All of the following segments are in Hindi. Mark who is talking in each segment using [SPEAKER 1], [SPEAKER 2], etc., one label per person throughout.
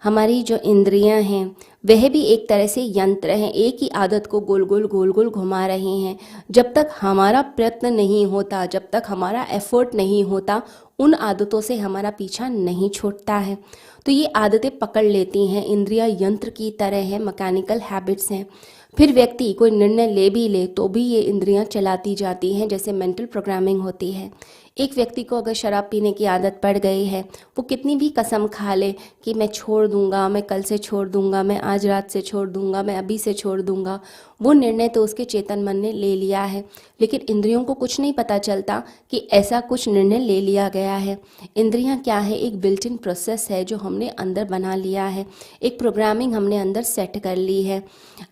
[SPEAKER 1] हमारी जो इंद्रियां हैं वह भी एक तरह से यंत्र हैं, एक ही आदत को गोल गोल घुमा रहे हैं। जब तक हमारा प्रयत्न नहीं होता, जब तक हमारा एफर्ट नहीं होता, उन आदतों से हमारा पीछा नहीं छूटता है। तो ये आदतें पकड़ लेती हैं, इंद्रियां यंत्र की तरह हैं, मैकेनिकल हैबिट्स हैं। फिर व्यक्ति कोई निर्णय ले भी ले तो भी ये इंद्रियां चलाती जाती हैं, जैसे मेंटल प्रोग्रामिंग होती है। एक व्यक्ति को अगर शराब पीने की आदत पड़ गई है, वो कितनी भी कसम खा ले कि मैं छोड़ दूंगा, मैं कल से छोड़ दूंगा, मैं आज रात से छोड़ दूंगा, मैं अभी से छोड़ दूंगा, वो निर्णय तो उसके चेतन मन ने ले लिया है, लेकिन इंद्रियों को कुछ नहीं पता चलता कि ऐसा कुछ निर्णय ले लिया गया है। इंद्रियां क्या है? एक बिल्ट इन प्रोसेस है जो हमने अंदर बना लिया है, एक प्रोग्रामिंग हमने अंदर सेट कर ली है।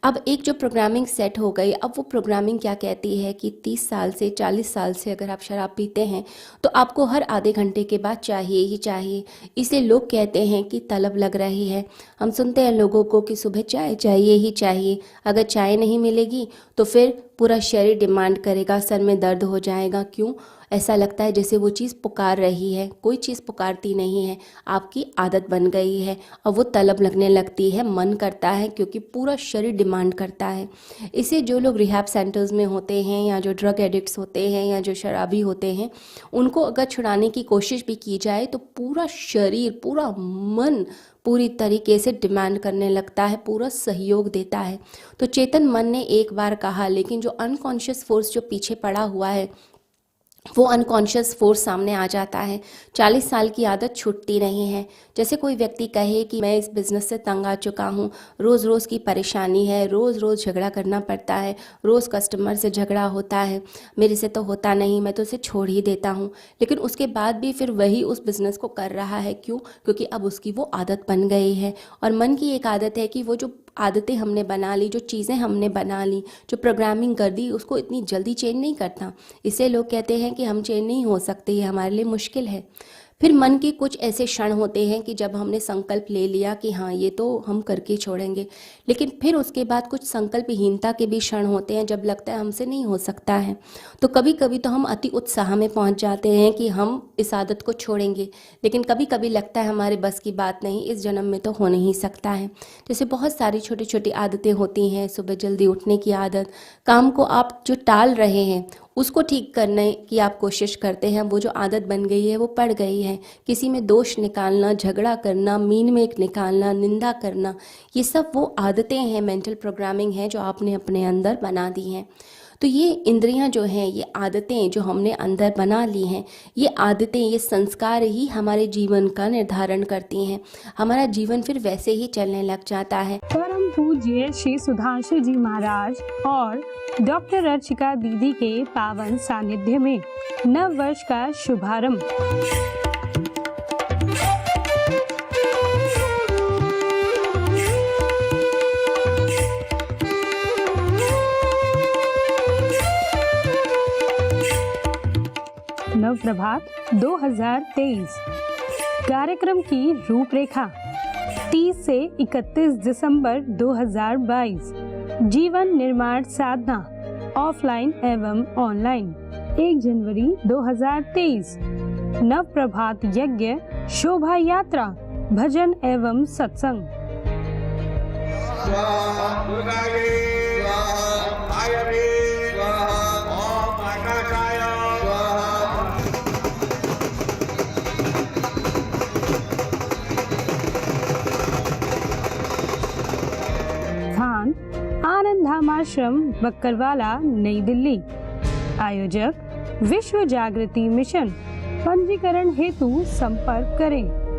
[SPEAKER 1] अब एक जो प्रोग्रामिंग सेट हो गई, अब वो प्रोग्रामिंग क्या कहती है कि 30 साल से 40 साल से अगर आप शराब पीते हैं तो आपको हर आधे घंटे के बाद चाहिए ही चाहिए। इसे लोग कहते हैं कि तलब लग रही है। हम सुनते हैं लोगों को कि सुबह चाय चाहिए ही चाहिए, अगर चाय नहीं मिलेगी तो फिर पूरा शरीर डिमांड करेगा, सर में दर्द हो जाएगा। क्यों? ऐसा लगता है जैसे वो चीज़ पुकार रही है। कोई चीज़ पुकारती नहीं है, आपकी आदत बन गई है और वो तलब लगने लगती है, मन करता है, क्योंकि पूरा शरीर डिमांड करता है। इसे जो लोग रिहैब सेंटर्स में होते हैं या जो ड्रग एडिक्ट्स होते हैं या जो शराबी होते हैं, उनको अगर छुड़ाने की कोशिश भी की जाए तो पूरा शरीर, पूरा मन पूरी तरीके से डिमांड करने लगता है, पूरा सहयोग देता है। तो चेतन मन ने एक बार कहा, लेकिन जो अनकॉन्शियस फोर्स जो पीछे पड़ा हुआ है, वो अनकॉन्शियस फोर्स सामने आ जाता है। 40 साल की आदत छूटती नहीं है। जैसे कोई व्यक्ति कहे कि मैं इस बिज़नेस से तंग आ चुका हूँ, रोज़ रोज़ की परेशानी है, रोज़ रोज़ झगड़ा करना पड़ता है, रोज़ कस्टमर से झगड़ा होता है, मेरे से तो होता नहीं, मैं तो उसे छोड़ ही देता हूँ। लेकिन उसके बाद भी फिर वही उस बिज़नेस को कर रहा है। क्यों? क्योंकि अब उसकी वो आदत बन गई है। और मन की एक आदत है कि वो जो आदतें हमने बना ली, जो चीज़ें हमने बना ली, जो प्रोग्रामिंग कर दी, उसको इतनी जल्दी चेंज नहीं करता। इसे लोग कहते हैं कि हम चेंज नहीं हो सकते, ये हमारे लिए मुश्किल है। फिर मन के कुछ ऐसे क्षण होते हैं कि जब हमने संकल्प ले लिया कि हाँ ये तो हम करके छोड़ेंगे, लेकिन फिर उसके बाद कुछ संकल्पहीनता के भी क्षण होते हैं जब लगता है हमसे नहीं हो सकता है। तो कभी कभी तो हम अति उत्साह में पहुंच जाते हैं कि हम इस आदत को छोड़ेंगे, लेकिन कभी कभी लगता है हमारे बस की बात नहीं, इस जन्म में तो हो नहीं सकता है। जैसे बहुत सारी छोटी छोटी आदतें होती हैं, सुबह जल्दी उठने की आदत, काम को आप जो टाल रहे हैं उसको ठीक करने की आप कोशिश करते हैं, वो जो आदत बन गई है वो पड़ गई है। किसी में दोष निकालना, झगड़ा करना, मीन में निकालना, निंदा करना, ये सब वो आदतें हैं, मेंटल प्रोग्रामिंग है जो आपने अपने अंदर बना दी हैं। तो ये इंद्रियां जो हैं, ये आदतें जो हमने अंदर बना ली हैं, ये आदतें, ये संस्कार ही हमारे जीवन का निर्धारण करती हैं। हमारा जीवन फिर वैसे ही चलने लग जाता है।
[SPEAKER 2] परम पूज्य श्री सुधांशु जी महाराज और डॉक्टर अर्चिका दीदी के पावन सानिध्य में नव वर्ष का शुभारंभ। नव प्रभात 2023 कार्यक्रम की रूपरेखा 30 से 31 दिसंबर 2022। जीवन निर्माण साधना ऑफलाइन एवं ऑनलाइन 1 जनवरी 2023। नव प्रभात यज्ञ शोभा यात्रा भजन एवं सत्संग। स्थान आनंद धाम आश्रम बक्करवाला नई दिल्ली। आयोजक विश्व जागृति मिशन। पंजीकरण हेतु संपर्क करें।